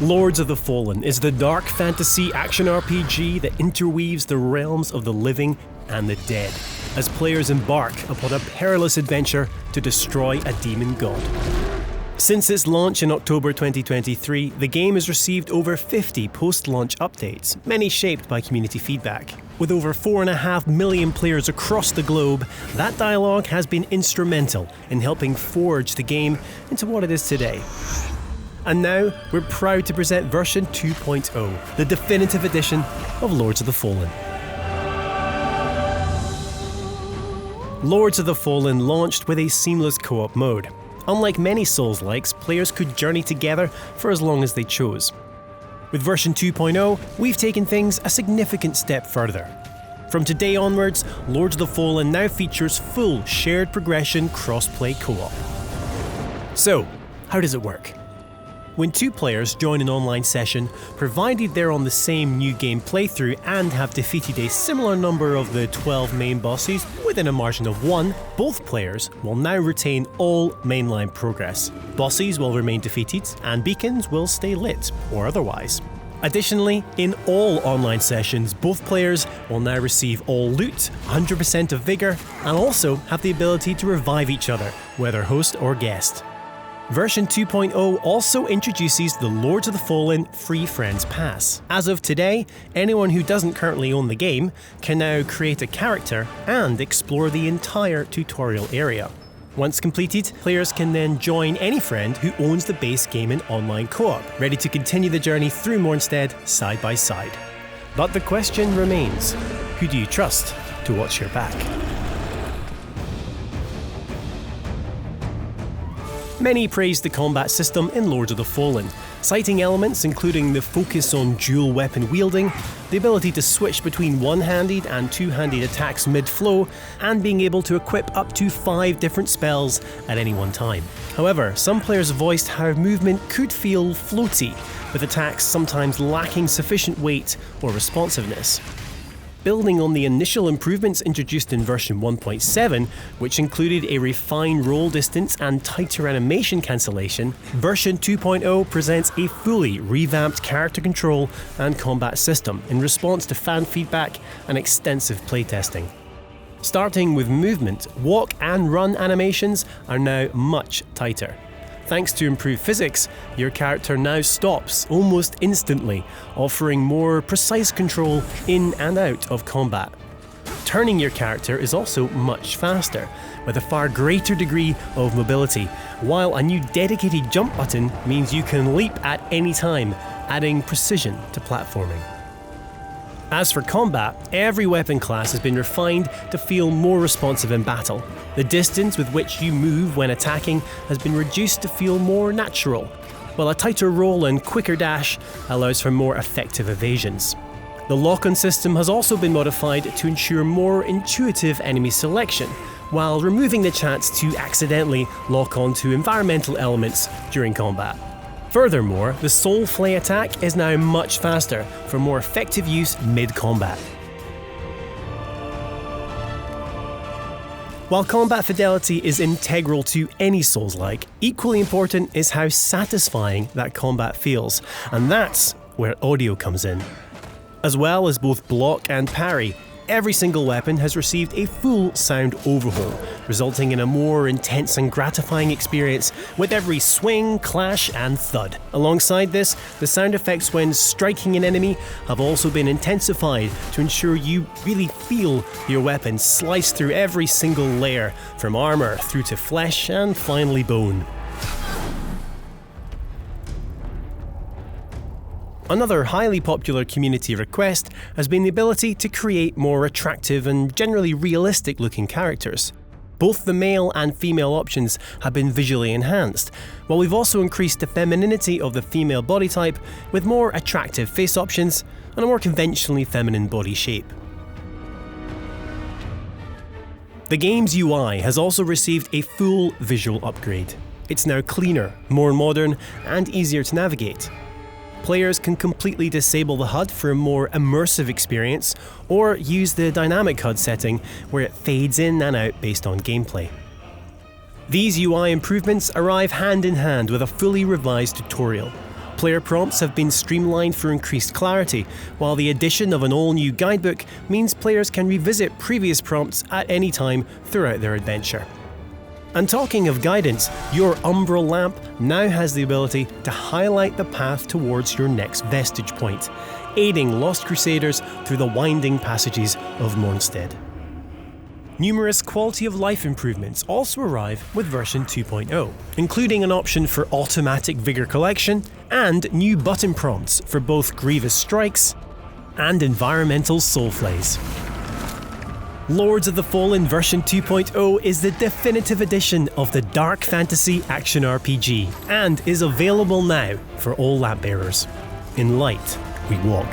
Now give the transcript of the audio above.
Lords of the Fallen is the dark fantasy action RPG that interweaves the realms of the living and the dead, as players embark upon a perilous adventure to destroy a demon god. Since its launch in October 2023, the game has received over 50 post-launch updates, many shaped by community feedback. With over 4.5 million players across the globe, that dialogue has been instrumental in helping forge the game into what it is today. And now, we're proud to present version 2.0, the definitive edition of Lords of the Fallen. Lords of the Fallen launched with a seamless co-op mode. Unlike many Souls-likes, players could journey together for as long as they chose. With version 2.0, we've taken things a significant step further. From today onwards, Lords of the Fallen now features full shared progression cross-play co-op. So, how does it work? When two players join an online session, provided they're on the same new game playthrough and have defeated a similar number of the 12 main bosses within a margin of 1, both players will now retain all mainline progress. Bosses will remain defeated, and beacons will stay lit, or otherwise. Additionally, in all online sessions, both players will now receive all loot, 100% of vigor, and also have the ability to revive each other, whether host or guest. Version 2.0 also introduces the Lords of the Fallen Free Friends Pass. As of today, anyone who doesn't currently own the game can now create a character and explore the entire tutorial area. Once completed, players can then join any friend who owns the base game in online co-op, ready to continue the journey through Mournstead side by side. But the question remains, who do you trust to watch your back? Many praised the combat system in Lords of the Fallen, citing elements including the focus on dual weapon wielding, the ability to switch between one-handed and two-handed attacks mid-flow, and being able to equip up to 5 different spells at any one time. However, some players voiced how movement could feel floaty, with attacks sometimes lacking sufficient weight or responsiveness. Building on the initial improvements introduced in version 1.7, which included a refined roll distance and tighter animation cancellation, version 2.0 presents a fully revamped character control and combat system in response to fan feedback and extensive playtesting. Starting with movement, walk and run animations are now much tighter. Thanks to improved physics, your character now stops almost instantly, offering more precise control in and out of combat. Turning your character is also much faster, with a far greater degree of mobility, while a new dedicated jump button means you can leap at any time, adding precision to platforming. As for combat, every weapon class has been refined to feel more responsive in battle. The distance with which you move when attacking has been reduced to feel more natural, while a tighter roll and quicker dash allows for more effective evasions. The lock-on system has also been modified to ensure more intuitive enemy selection, while removing the chance to accidentally lock onto environmental elements during combat. Furthermore, the Soul Flay attack is now much faster for more effective use mid-combat. While combat fidelity is integral to any Souls-like, equally important is how satisfying that combat feels, and that's where audio comes in. As well as both block and parry, every single weapon has received a full sound overhaul, resulting in a more intense and gratifying experience with every swing, clash, and thud. Alongside this, the sound effects when striking an enemy have also been intensified to ensure you really feel your weapon slice through every single layer, from armor through to flesh and finally bone. Another highly popular community request has been the ability to create more attractive and generally realistic looking characters. Both the male and female options have been visually enhanced, while we've also increased the femininity of the female body type with more attractive face options and a more conventionally feminine body shape. The game's UI has also received a full visual upgrade. It's now cleaner, more modern, and easier to navigate. Players can completely disable the HUD for a more immersive experience, or use the dynamic HUD setting where it fades in and out based on gameplay. These UI improvements arrive hand in hand with a fully revised tutorial. Player prompts have been streamlined for increased clarity, while the addition of an all-new guidebook means players can revisit previous prompts at any time throughout their adventure. And talking of guidance, your Umbral Lamp now has the ability to highlight the path towards your next vestige point, aiding Lost Crusaders through the winding passages of Mornstead. Numerous quality of life improvements also arrive with version 2.0, including an option for automatic Vigor Collection and new button prompts for both Grievous Strikes and Environmental Soulflays. Lords of the Fallen version 2.0 is the definitive edition of the dark fantasy action RPG and is available now for all lamp bearers. In light, we walk.